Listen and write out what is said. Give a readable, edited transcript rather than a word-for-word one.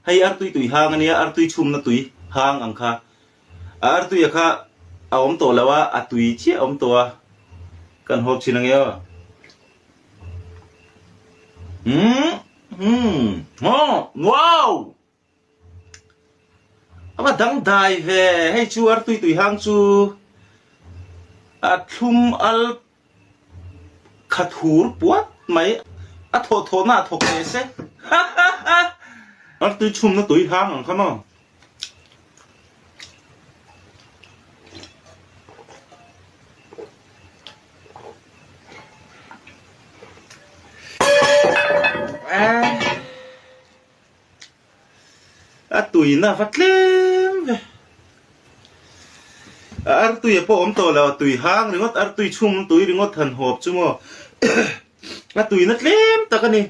hay artui hang ania artui chum na tui hang angkha artui akha awom to lawa atui chi awom to kan hop chinang yo wow ama dang dai ve hey chu artui hang chu athum al khathur puat mai atho na thok se artui chum na tui hang angkha no atui na fatlem ve artui po om to la tui hang ringot artui chum tui ringot than hop chumo atui na tlem takani